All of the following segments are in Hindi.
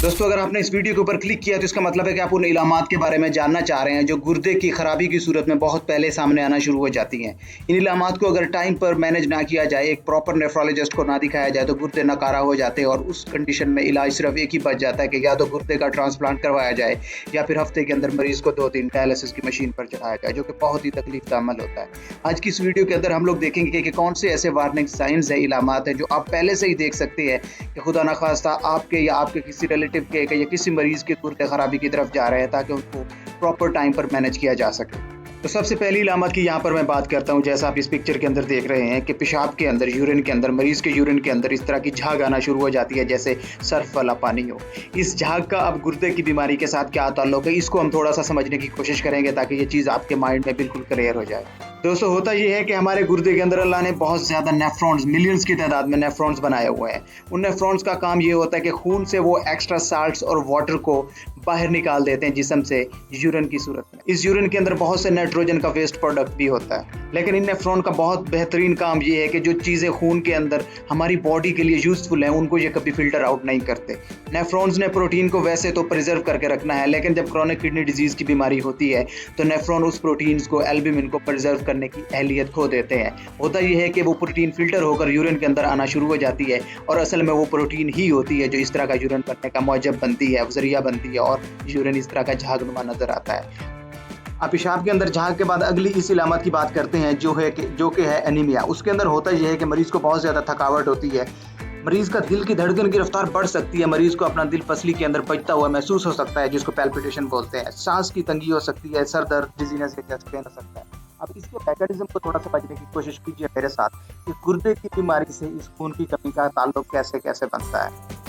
दोस्तों, अगर आपने इस वीडियो के ऊपर क्लिक किया तो इसका मतलब है कि आप उन इलामात के बारे में जानना चाह रहे हैं जो गुर्दे की खराबी की सूरत में बहुत पहले सामने आना शुरू हो जाती हैं। इन इलामात को अगर टाइम पर मैनेज ना किया जाए, एक प्रॉपर नेफ्रोलॉजिस्ट को ना दिखाया जाए तो गुर्दे नकारा हो जाते हैं और उस कंडीशन में इलाज सिर्फ एक ही बच जाता है कि या तो गुर्दे का ट्रांसप्लांट करवाया जाए या फिर हफ्ते के अंदर मरीज को 2 दिन डायलिसिस की मशीन पर चढ़ाया जाए, जो कि बहुत ही तकलीफ का अमल होता है। आज की इस वीडियो के अंदर हम लोग देखेंगे कि कौन से ऐसे वार्निंग साइंस है, इलामात हैं जो आप पहले से ही देख सकते हैं कि खुदा ना खास्ता आपके या आपके किसी रिलेटिव के या किसी मरीज के गुर्दे खराबी की तरफ जा रहे हैं, ताकि उनको प्रॉपर टाइम पर मैनेज किया जा सके। तो सबसे पहली इलामत की यहाँ पर मैं बात करता हूँ, जैसा आप इस पिक्चर के अंदर देख रहे हैं कि पेशाब के अंदर, यूरिन के अंदर, मरीज के यूरिन के अंदर इस तरह की झाग आना शुरू हो जाती है जैसे सर्फ वाला पानी हो। इस झाग का अब गुर्दे की बीमारी के साथ क्या ताल्लुक है, इसको हम थोड़ा सा समझने की कोशिश करेंगे ताकि ये चीज़ आपके माइंड में बिल्कुल क्लियर हो जाए। दोस्तों, होता ये है कि हमारे गुर्दे के अंदर अल्लाह ने बहुत ज़्यादा नेफ्रॉन्स, मिलियंस की तादाद में नेफ्रॉन्स बनाए हुए हैं। उन नेफ्रॉन्स का काम ये होता है कि खून से वो एक्स्ट्रा साल्ट्स और वाटर को बाहर निकाल देते हैं जिस्म से यूरिन की सूरत में। इस यूरिन के अंदर बहुत से नाइट्रोजन का वेस्ट प्रोडक्ट भी होता है, लेकिन इन नेफ्रॉन का बहुत बेहतरीन काम ये है कि जो चीज़ें खून के अंदर हमारी बॉडी के लिए यूज़फुल हैं उनको ये कभी फिल्टर आउट नहीं करते। नेफ्रॉन्स ने प्रोटीन को वैसे तो प्रिजर्व करके रखना है, लेकिन जब क्रॉनिक किडनी डिजीज़ की बीमारी होती है तो नेफ्रॉन उस प्रोटीन्स को, एल्ब्यूमिन को प्रिजर्व करने की अहलियत खो देते हैं। होता यह है कि वो प्रोटीन फिल्टर होकर यूरिन के अंदर आना शुरू हो जाती है और असल में वो प्रोटीन ही होती है जो इस तरह का यूरिन बनने का मौजब बनती है, जरिया बनती है और यूरिन इस तरह का झागनुमा नजर आता है। आप पेशाब के अंदर झाग के बाद अगली इस इलामत की बात करते हैं जो कि है एनीमिया। उसके अंदर होता यह है कि मरीज को बहुत ज़्यादा थकावट होती है, मरीज का दिल की धड़कन की रफ्तार बढ़ सकती है, मरीज को अपना दिल पसली के अंदर बजता हुआ महसूस हो सकता है जिसको पैल्पिटेशन बोलते हैं, सांस की तंगी हो सकती है, सर दर्द, डिजीनेस या चेस्ट पेन हो सकता है। अब इसके मैकेनिज्म को थोड़ा समझने की कोशिश कीजिए मेरे साथ कि गुर्दे की बीमारी से इस खून की कमी का ताल्लुक कैसे कैसे बनता है।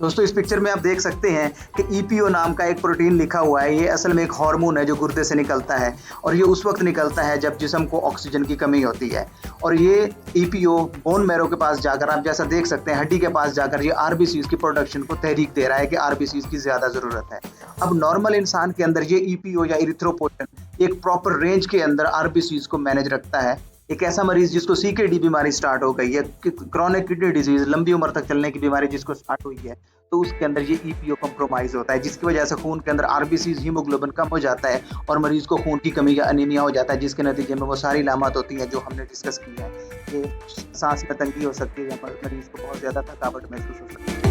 दोस्तों, इस पिक्चर में आप देख सकते हैं कि ईपीओ नाम का एक प्रोटीन लिखा हुआ है। ये असल में एक हार्मोन है जो गुर्दे से निकलता है और ये उस वक्त निकलता है जब जिस्म को ऑक्सीजन की कमी होती है। और ये ईपीओ बोन मैरो के पास जाकर, आप जैसा देख सकते हैं, हड्डी के पास जाकर ये आरबीसीज की प्रोडक्शन को तहरीक दे रहा है कि आरबीसीज की ज़्यादा ज़रूरत है। अब नॉर्मल इंसान के अंदर ये ईपीओ या इरिथ्रोपोएटिन एक प्रॉपर रेंज के अंदर आरबीसीज को मैनेज रखता है। एक ऐसा मरीज जिसको सीकेडी बीमारी स्टार्ट हो गई है, क्रॉनिक किडनी डिजीज, लंबी उम्र तक चलने की बीमारी जिसको स्टार्ट हुई है, तो उसके अंदर ये ईपीओ कॉम्प्रोमाइज होता है, जिसकी वजह से खून के अंदर आरबीसीज, हीमोग्लोबिन कम हो जाता है और मरीज को खून की कमी या अनीमिया हो जाता है, जिसके नतीजे में वो सारी इलामत होती हैं जो हमने डिस्कस की है। ये सांस में तंगी हो सकती है या मरीज को बहुत ज़्यादा थकावट महसूस हो सकती है।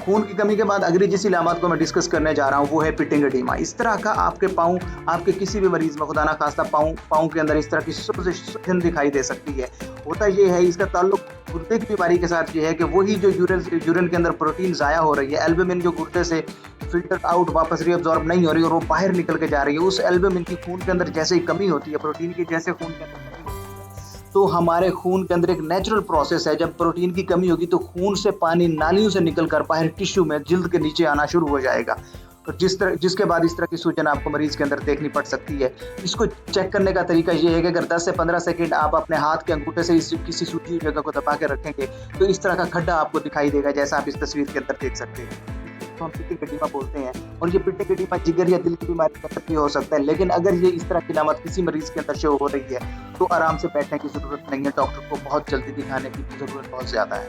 खून की कमी के बाद अगली जिस इलामत को मैं डिस्कस करने जा रहा हूँ वो है पिटिंग एडिमा। इस तरह का आपके पाँव, आपके किसी भी मरीज में खुदा ना खास्ता पाँव के अंदर इस तरह की सूजन दिखाई दे सकती है। होता ये है, इसका ताल्लुक गुर्दे की बीमारी के साथ ये है कि वही जो यूरिन के अंदर प्रोटीन ज़ाया हो रही है, एल्ब्यूमिन जो गुर्दे से फिल्टर आउट वापस रीअब्जॉर्ब नहीं हो रही और वो बाहर निकल के जा रही है, उस एल्ब्यूमिन की खून के अंदर जैसे ही कमी होती है, प्रोटीन की जैसे खून के अंदर, तो हमारे खून के अंदर एक नेचुरल प्रोसेस है, जब प्रोटीन की कमी होगी तो खून से पानी नालियों से निकलकर बाहर टिश्यू में, जिल्द के नीचे आना शुरू हो जाएगा। तो जिसके बाद इस तरह की सूजन आपको मरीज के अंदर देखनी पड़ सकती है। इसको चेक करने का तरीका ये है कि अगर 10 से 15 सेकंड आप अपने हाथ के अंगूठे से किसी सूजी जगह को दबा के रखेंगे तो इस तरह का खड्डा आपको दिखाई देगा, जैसा आप इस तस्वीर के अंदर देख सकते हैं। तो हम पिटिंग एडिमा बोलते हैं और ये पिटिंग एडिमा जिगर या दिल की बीमारी का भी हो सकता है, लेकिन अगर ये इस तरह की इलामत किसी मरीज के अंदर शो हो रही है तो आराम से बैठने की ज़रूरत नहीं है, डॉक्टर को बहुत जल्दी दिखाने की ज़रूरत बहुत ज़्यादा है।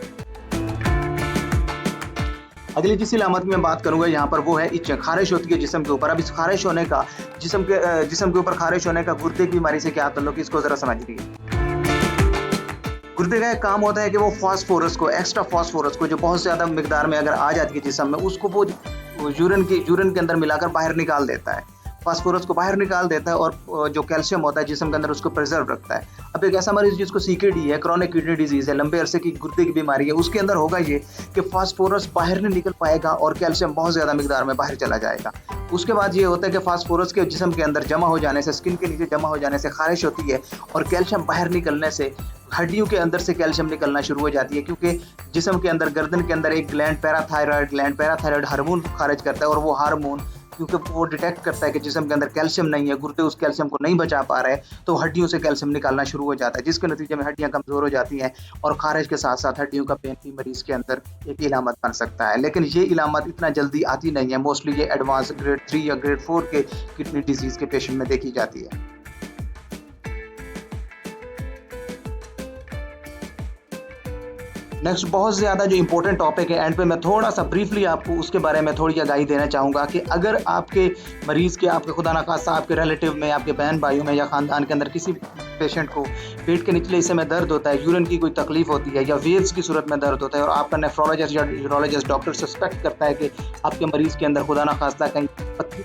अगली जिस इलामत में मैं बात करूंगा यहाँ पर वो है इच, खारिश होती है जिस्म के ऊपर। अब इस खारिश होने का, जिस्म के ऊपर खारिश होने का गुर्दे की बीमारी से क्या ताल्लुक है, इसको ज़रा समझ लीजिए। गुर्दे का एक काम होता है कि वो फास्फोरस को, एक्स्ट्रा फास्फोरस को जो बहुत ज़्यादा मिकदार में अगर आ जाती है जिस्म में, उसको वो यूरिन के अंदर मिलाकर बाहर निकाल देता है, फास्फोरस को बाहर निकाल देता है और जो कैल्शियम होता है जिस्म के अंदर उसको प्रिजर्व रखता है। अब एक ऐसा मरीज जिसको सीकेडी है, क्रॉनिक किडनी डिजीज है, लंबे अरसे की गुर्दे की बीमारी है, उसके अंदर होगा ये कि फास्फोरस बाहर नहीं निकल पाएगा और कैल्शियम बहुत ज़्यादा मिकदार में बाहर चला जाएगा। उसके बाद ये होता है कि फास्फोरस के जिस्म के अंदर जमा हो जाने से, स्किन के नीचे जमा हो जाने से खारिश होती है और कैल्शियम बाहर निकलने से हड्डियों के अंदर से कैल्शियम निकलना शुरू हो जाती है, क्योंकि जिस्म के अंदर, गर्दन के अंदर एक ग्लैंड पैराथायरॉयड हार्मोन खारिज करता है और वो हार्मोन क्योंकि वो डिटेक्ट करता है कि जिस्म के अंदर कैल्शियम नहीं है, गुर्दे उस कैल्शियम को नहीं बचा पा रहे, तो हड्डियों से कैल्शियम निकालना शुरू हो जाता है, जिसके नतीजे में हड्डियां कमज़ोर हो जाती हैं और खारिश के साथ साथ हड्डियों का पेन भी मरीज़ के अंदर एक इलामत बन सकता है। लेकिन ये इलामत इतना जल्दी आती नहीं है, मोस्टली ये एडवांस ग्रेड 3 या ग्रेड 4 के किडनी डिजीज़ के पेशेंट में देखी जाती है। नेक्स्ट बहुत ज़्यादा जो इंपॉर्टेंट टॉपिक है, एंड पे मैं थोड़ा सा ब्रीफली आपको उसके बारे में थोड़ी आगाही देना चाहूँगा कि अगर आपके मरीज़ के, आपके खुदा ना खास्ता आपके रिलेटिव में, आपके बहन भाइयों में या ख़ानदान के अंदर किसी पेशेंट को पेट के निचले हिस्से में दर्द होता है, यूरिन की कोई तकलीफ होती है या वेव्स की सूरत में दर्द होता है, और आपका नेफ्रोलॉजिस्ट या यूरोलॉजिस्ट डॉक्टर सस्पेक्ट करता है कि आपके मरीज़ के अंदर खुदा ना खास्ता कहीं पत्थरी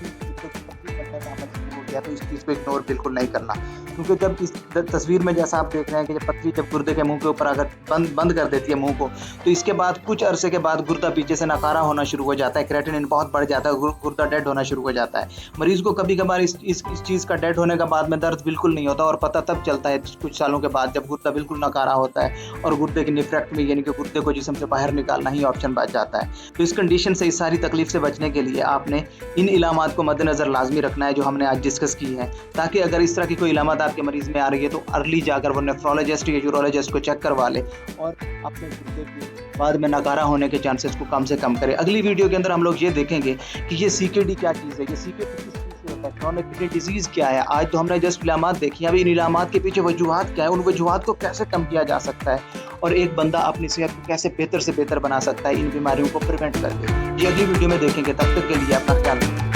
हो गया, तो इस चीज़ को इग्नोर बिल्कुल नहीं करना। क्योंकि जब इस तस्वीर में जैसा आप देख रहे हैं कि जब पत्थरी जब गुर्दे के मुंह के ऊपर अगर बंद कर देती है मुंह को, तो इसके बाद कुछ अरसे के बाद गुर्दा पीछे से नकारा होना शुरू हो जाता है, क्रेटिनिन बहुत बढ़ जाता है, गुर्दा डेड होना शुरू हो जाता है। मरीज़ को कभी कभार इस चीज़ का डेड होने के बाद में दर्द बिल्कुल नहीं होता, और पता तब चलता है कुछ सालों के बाद जब गुर्दा बिल्कुल नकारा होता है और गुर्दे की नेफ्रेक्टमी यानी कि गुर्दे को जिस्म से बाहर निकालना ही ऑप्शन बच जाता है। तो इस कंडीशन से, इस सारी तकलीफ से बचने के लिए आपने इन इलामात को मद्देनज़र लाजमी रखना है जो हमने आज डिस्कस की है, ताकि अगर इस तरह की कोई इलामत आपके मरीज़ में आ रही है तो अर्ली जाकर वो नेफ्रोलॉजिस्ट या यूरोलॉजिस्ट को चेक करवा ले और अपने गुर्दे के बाद में नकारा होने के चांसेस को कम से कम करे। अगली वीडियो के अंदर हम लोग ये देखेंगे कि ये सीकेडी क्या चीज़ है, ये सीकेडी किस चीज़ से होता है, क्रॉनिक किडनी डिजीज़ क्या है। आज तो हमने जस्ट इलामात देखी, अभी इन इलामात के पीछे वजूहात क्या है, उन वजूहात को कैसे कम किया जा सकता है और एक बंदा अपनी सेहत को कैसे बेहतर से बेहतर बना सकता है इन बीमारियों को प्रिवेंट करके। ये अगली वीडियो में देखेंगे। तब तक के लिए अपना ख्याल रखें।